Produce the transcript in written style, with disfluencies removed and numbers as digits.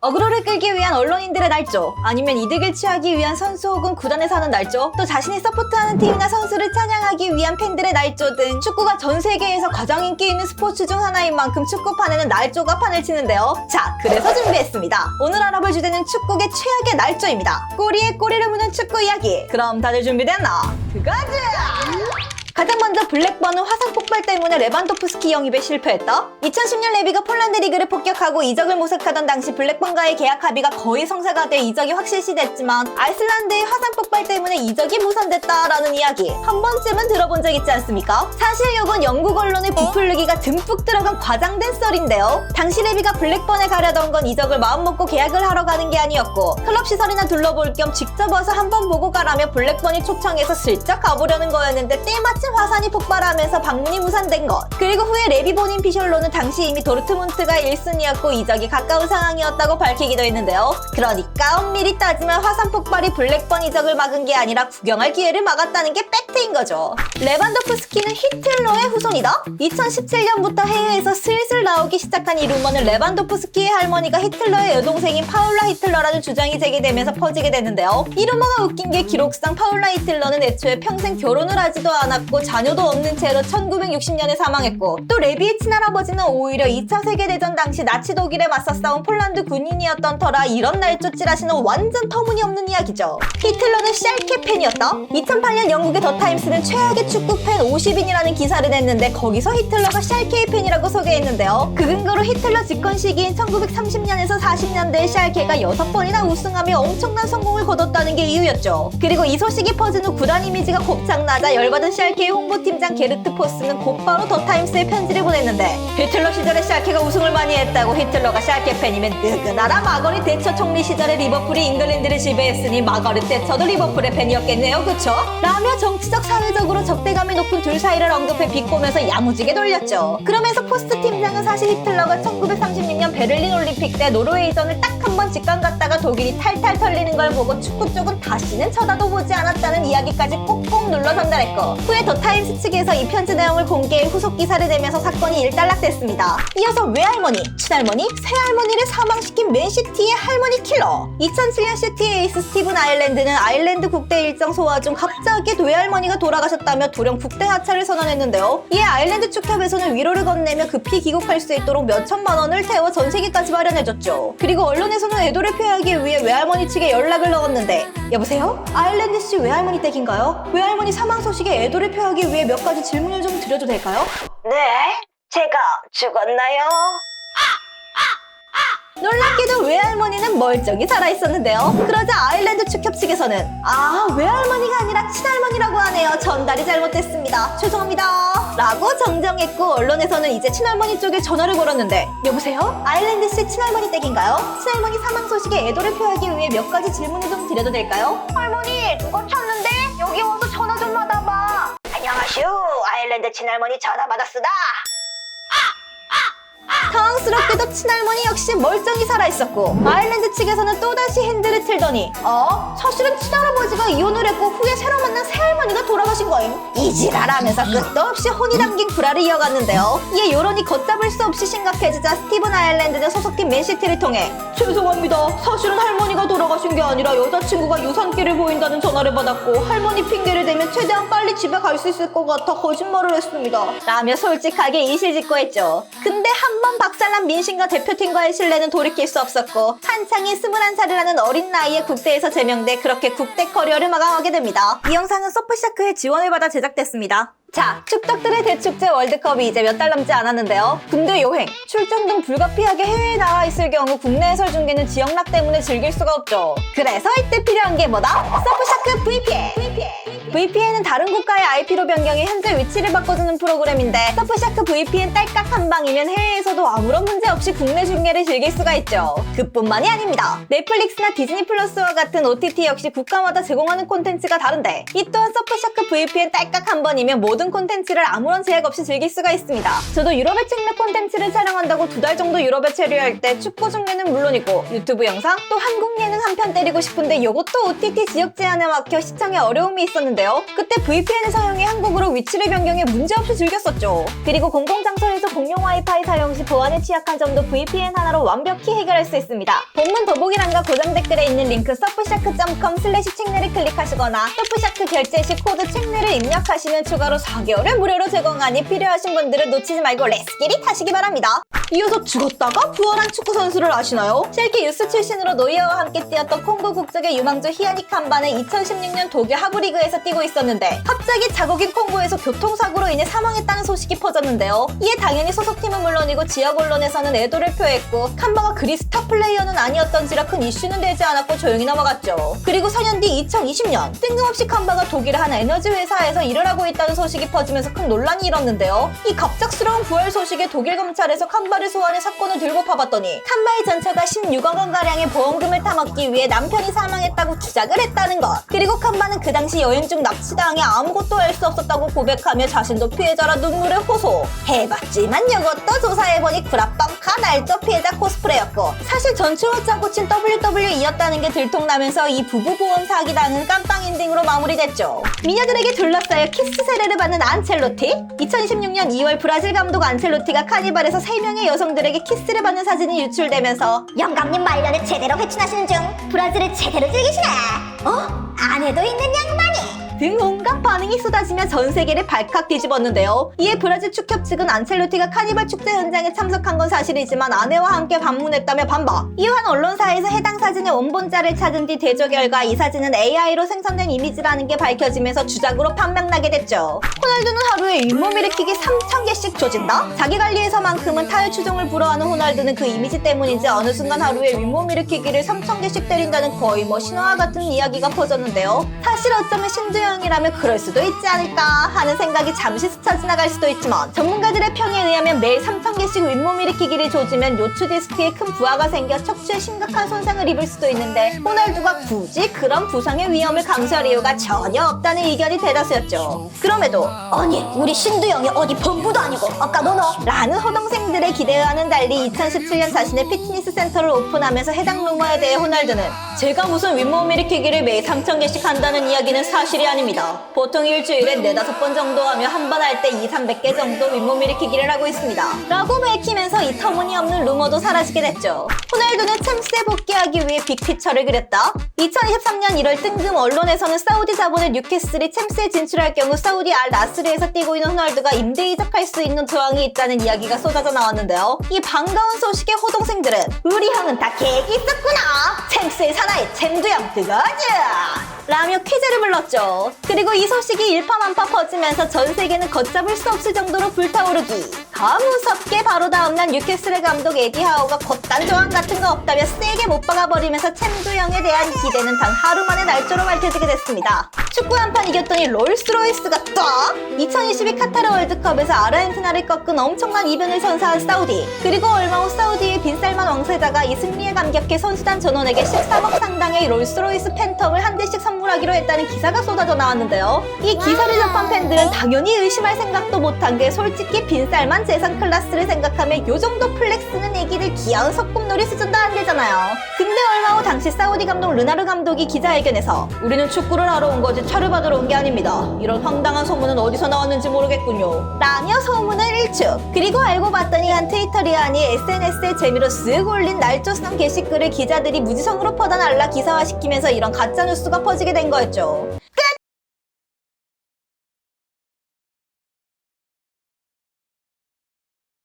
어그로를 끌기 위한 언론인들의 날조, 아니면 이득을 취하기 위한 선수 혹은 구단에서 하는 날조, 또 자신이 서포트하는 팀이나 선수를 찬양하기 위한 팬들의 날조 등 축구가 전 세계에서 가장 인기 있는 스포츠 중 하나인 만큼 축구판에는 날조가 판을 치는데요. 자, 그래서 준비했습니다. 오늘 알아볼 주제는 축구계 최악의 날조입니다. 꼬리에 꼬리를 무는 축구 이야기. 그럼 다들 준비됐나? 들어가자! 가장 먼저 블랙번은 화상 폭발 때문에 레반도프스키 영입에 실패했다. 2010년 레비가 폴란드 리그를 폭격하고 이적을 모색하던 당시 블랙번과의 계약 합의가 거의 성사가 돼 이적이 확실시됐지만 아이슬란드의 화상 폭발 때문에 이적이 무산됐다라는 이야기 한 번쯤은 들어본 적 있지 않습니까? 사실 이건 영국 언론의 부풀리기가 듬뿍 들어간 과장된 썰인데요. 당시 레비가 블랙번에 가려던 건 이적을 마음먹고 계약을 하러 가는 게 아니었고 클럽 시설이나 둘러볼 겸 직접 와서 한번 보고 가라며 블랙번이 초청해서 슬쩍 가보려는 거였는데 때마침 화산이 폭발하면서 방문이 무산된 것. 그리고 후에 레비 본인 피셜로는 당시 이미 도르트문트가 1순위였고 이적이 가까운 상황이었다고 밝히기도 했는데요. 그러니까 엄밀히 따지면 화산 폭발이 블랙번 이적을 막은 게 아니라 구경할 기회를 막았다는 게 팩트인 거죠. 레반도프스키는 히틀러의 후손이다? 2017년부터 해외에서 슬슬 나오기 시작한 이 루머는 레반도프스키의 할머니가 히틀러의 여동생인 파울라 히틀러라는 주장이 제기되면서 퍼지게 됐는데요. 이 루머가 웃긴 게 기록상 파울라 히틀러는 애초에 평생 결혼을 하지도 않았고 자녀도 없는 채로 1960년에 사망했고 또 레비의 친할아버지는 오히려 2차 세계대전 당시 나치 독일에 맞서 싸운 폴란드 군인이었던 터라 이런 날조 찌라시는 완전 터무니없는 이야기죠. 히틀러는 샬케 팬이었다? 2008년 영국의 더 타임스는 최악의 축구팬 50인이라는 기사를 냈는데 거기서 히틀러가 샬케의 팬이라고 소개했는데요. 그 근거로 히틀러 집권 시기인 1930년에서 40년대에 샬케가 6번이나 우승하며 엄청난 성공을 거뒀다는 게 이유였죠. 그리고 이 소식이 퍼진 후 구단 이미지가 곱창나자 열받은 샬케의 홍보팀장 게르트 포스는 곧바로 더 타임스에 편지를 보냈는데 히틀러 시절에 샬케가 우승을 많이 했다고 히틀러가 샬케 팬이면 느그나라 마거릿 대처 총리 시절에 리버풀이 잉글랜드를 지배했으니 마거릿 대처도 리버풀의 팬이었겠네요. 그쵸? 라며 정치적 사회적으로 적대감이 높은 둘 사이를 언급해 비꼬면서 야무지게 돌렸죠. 그러면서 포스트 팀장은 사실 히틀러가 1936년 베를린 올림픽 때 노르웨이전을 딱 한 번 직관 갔다가 독일이 탈탈 털리는 걸 보고 축구 쪽은 다시는 쳐다도 보지 않았다는 이야기까지 꼭꼭 눌러 전달했고 후에 더 타임스 측에서 이 편지 내용을 공개해 후속 기사를 내면서 사건이 일단락됐습니다. 이어서 외할머니, 친할머니, 새할머니를 사망시킨 맨시티의 할머니 킬러. 2007년 시티의 에이스 스티븐 아일랜드는 아일랜드 국대 일정 소화 중 갑자기 외할머니가 돌아가셨다며 돌연 국대 하차를 선언했는데요. 이에 아일랜드 축협에서는 위로를 건네며 급히 귀국할 수 있도록 몇천만 원을 태워 전세기까지 마련해줬죠. 그리고 언론에서는 애도를 표하기 위해 외할머니 측에 연락을 넣었는데 여보세요? 아일랜드 씨 외할머니 댁인가요? 외할머니 사망 소식에 애도를 표하기 위해 몇 가지 질문을 좀 드려도 될까요? 네? 제가 죽었나요? 놀랍게도 외할머니는 멀쩡히 살아있었는데요. 그러자 아일랜드 축협 측에서는 외할머니가 아니라 친할머니라고 하네요. 전달이 잘못됐습니다. 죄송합니다. 라고 정정했고 언론에서는 이제 친할머니 쪽에 전화를 걸었는데 여보세요? 아일랜드 씨 친할머니 댁인가요? 친할머니 사망 소식에 애도를 표하기 위해 몇 가지 질문을 좀 드려도 될까요? 할머니 누가 찾는데? 여기 와서 전화 좀 받아봐. 안녕하슈 아일랜드 친할머니 전화 받았으다. 당황스럽게도 친할머니 역시 멀쩡히 살아있었고 아일랜드 측에서는 또다시 핸들을 틀더니 사실은 친할아버지가 이혼을 했고 후에 새로 만난 새할머니가 돌아가신 거임. 이지랄하면서 끝도 없이 혼이 담긴 불화를 이어갔는데요. 이에 여론이 걷잡을 수 없이 심각해지자 스티븐 아일랜드는 소속팀 맨시티를 통해 죄송합니다. 사실은 할머니가 돌아가신 게 아니라 여자친구가 유산기를 보인다는 전화를 받았고 할머니 핑계를 대면 최대한 빨리 집에 갈 수 있을 것 같아 거짓말을 했습니다. 라며 솔직하게 이실직고했죠. 근데 한 번 박살난 민심과 대표팀과의 신뢰는 돌이킬 수 없었고 한창인 21살을 하는 어린 나이에 국대에서 제명돼 그렇게 국대 커리어를 마감하게 됩니다. 이 영상은 서프샤크의 지원을 받아 제작됐습니다. 자, 축덕들의 대축제 월드컵이 이제 몇 달 남지 않았는데요. 군대 여행, 출장 등 불가피하게 해외에 나가 있을 경우 국내 해설 중계는 지역락 때문에 즐길 수가 없죠. 그래서 이때 필요한 게 뭐다? 서프샤크 VPN! VPN은 다른 국가의 IP로 변경해 현재 위치를 바꿔주는 프로그램인데 서프샤크 VPN 딸깍 한 방이면 해외에서도 아무런 문제 없이 국내 중계를 즐길 수가 있죠. 그뿐만이 아닙니다. 넷플릭스나 디즈니 플러스와 같은 OTT 역시 국가마다 제공하는 콘텐츠가 다른데 이 또한 서프샤크 VPN 딸깍 한 번이면 모든 콘텐츠를 아무런 제약 없이 즐길 수가 있습니다. 저도 유럽의 책매 콘텐츠를 촬영한다고 2달 정도 유럽에 체류할 때 축구 중계는 물론이고 유튜브 영상 또 한국 예능 한 편 때리고 싶은데 이것도 OTT 지역 제한에 막혀 시청에 어려움이 있었는데요. 있었는데요. 그때 VPN을 사용해 한국으로 위치를 변경해 문제없이 즐겼었죠. 그리고 공공장소에서 공용 와이파이 사용 시 보안에 취약한 점도 VPN 하나로 완벽히 해결할 수 있습니다. 본문 더보기란과 고정 댓글에 있는 링크 surfshark.com/책내를 클릭하시거나 surfshark 결제 시 코드 책내를 입력하시면 추가로 4개월을 무료로 제공하니 필요하신 분들은 놓치지 말고 렛츠기릿 하시기 바랍니다. 이어서 죽었다가 부활한 축구 선수를 아시나요? 셀키 유스 출신으로 노이어와 함께 뛰었던 콩고 국적의 유망주 히아닉 칸바는 2016년 독일 하브리그에서 뛰고 있었는데 갑자기 자국인 콩고에서 교통사고로 인해 사망했다는 소식이 퍼졌는데요. 이에 당연히 소속팀은 물론이고 지역 언론에서는 애도를 표했고 칸바가 그리 스타 플레이어는 아니었던지라 큰 이슈는 되지 않았고 조용히 넘어갔죠. 그리고 4년 뒤 2020년 뜬금없이 칸바가 독일의 한 에너지 회사에서 일을 하고 있다는 소식이 퍼지면서 큰 논란이 일었는데요. 이 갑작스러운 부활 소식에 독일 검찰에서 칸바를 소환해 사건을 들고 파봤더니 칸바의 전처가 16억 원가량의 보험금을 타먹기 위해 남편이 사망했다고 주장을 했다는 것. 그리고 칸바는 그 당시 여행 중 납치당해 아무것도 할 수 없었다고 고백하며 자신도 피해자라 눈물을 호소. 해봤지만 이것도 조사해보니 구라뻥카 날조 피해자 코스프레였고 사실 전추와 짜고 친 WWE였다는 게 들통나면서 이 부부 보험 사기당은 깜빵 엔딩으로 마무리됐죠. 미녀들에게 둘러싸여 키스 세례를 받는 안첼로티? 2016년 2월 브라질 감독 안첼로티가 카니발에서 3명의 여성들에게 키스를 받는 사진이 유출되면서 영감님 말년에 제대로 회춘하시는 중 브라질을 제대로 즐기시네. 안에도 있는 양반이. 등 온갖 반응이 쏟아지며 전 세계를 발칵 뒤집었는데요. 이에 브라질 축협 측은 안첼로티가 카니발 축제 현장에 참석한 건 사실이지만 아내와 함께 방문했다며 반박. 이후 한 언론사에서 해당 사진의 원본자를 찾은 뒤 대조 결과 이 사진은 AI로 생성된 이미지라는 게 밝혀지면서 주작으로 판명나게 됐죠. 호날두는 하루에 윗몸 일으키기 3,000개씩 조진다? 자기 관리에서만큼은 타율 추종을 불허하는 호날두는 그 이미지 때문인지 어느 순간 하루에 윗몸 일으키기를 3,000개씩 때린다는 거의 신화와 같은 이야기가 퍼졌는데요. 사실 어쩌면 신두영이라면 그럴 수도 있지 않을까 하는 생각이 잠시 스쳐 지나갈 수도 있지만 전문가들의 평에 의하면 매일 3,000개씩 윗몸 일으키기를 조지면 요추 디스크에 큰 부하가 생겨 척추에 심각한 손상을 입을 수도 있는데 호날두가 굳이 그런 부상의 위험을 감수할 이유가 전혀 없다는 의견이 대다수였죠. 그럼에도 아니 우리 신두영이 어디 범부도 아니고 아까 너너 라는 호동생들의 기대와는 달리 2017년 자신의 피트니스 센터를 오픈하면서 해당 루머에 대해 호날두는 제가 무슨 윗몸 일으키기를 매일 3,000개씩 한다는 이야기는 사실이 아닙니다. 보통 일주일에 4-5번 정도 하며 한 번 할 때 200-300개 정도 윗몸 일으키기를 하고 있습니다. 라고 밝히면서 이 터무니없는 루머도 사라지게 됐죠. 호날두는 챔스에 복귀하기 위해 빅피처를 그렸다. 2023년 1월 뜬금 언론에서는 사우디 자본의 뉴캐슬이 챔스에 진출할 경우 사우디 알 나스르에서 뛰고 있는 호날두가 임대 이적할 수 있는 조항이 있다는 이야기가 쏟아져 나왔는데요. 이 반가운 소식에 호동생들은 우리 형은 다 계획이 있었구나. 챔스의 사나이 챔두형 뜨거자 라며 퀴즈를 불렀죠. 그리고 이 소식이 일파만파 퍼지면서 전 세계는 걷잡을 수 없을 정도로 불타오르기. 더 무섭게 바로 다음날 뉴캐슬의 감독 에디 하우가 겉단 조항 같은 거 없다며 세게 못 박아버리면서 챔두형에 대한 기대는 단 하루 만에 날조로 밝혀지게 됐습니다. 축구 한판 이겼더니 롤스로이스가 또 2022 카타르 월드컵에서 아르헨티나를 꺾은 엄청난 이변을 선사한 사우디. 그리고 얼마 후 사우디의 빈살만 왕세자가 이 승리에 감격해 선수단 전원에게 13억 상당의 롤스로이스 팬텀을 한 대씩 선물하기로 했다는 기사가 쏟아져 나왔는데요. 이 기사를 접한 팬들은 당연히 의심할 생각도 못한 게 솔직히 빈살만 재산 클래스를 생각하면 요 정도 플렉스는 애기들 귀여운 소꿉놀이 수준도 안 되잖아요. 근데 얼마 후 당시 사우디 감독 르나르 감독이 기자회견에서 우리는 축구를 하러 온 거지 차를 받으러 온 게 아닙니다. 이런 황당한 소문은 어디서 나왔는지 모르겠군요. 라며 소문을 일축. 그리고 알고 봤더니 한 트위터리안이 SNS에 재미로 쓱 올린 날조성 게시글을 기자들이 무지성으로 퍼다 날라 기사화시키면서 이런 가짜뉴스가 퍼지게 된 거였죠.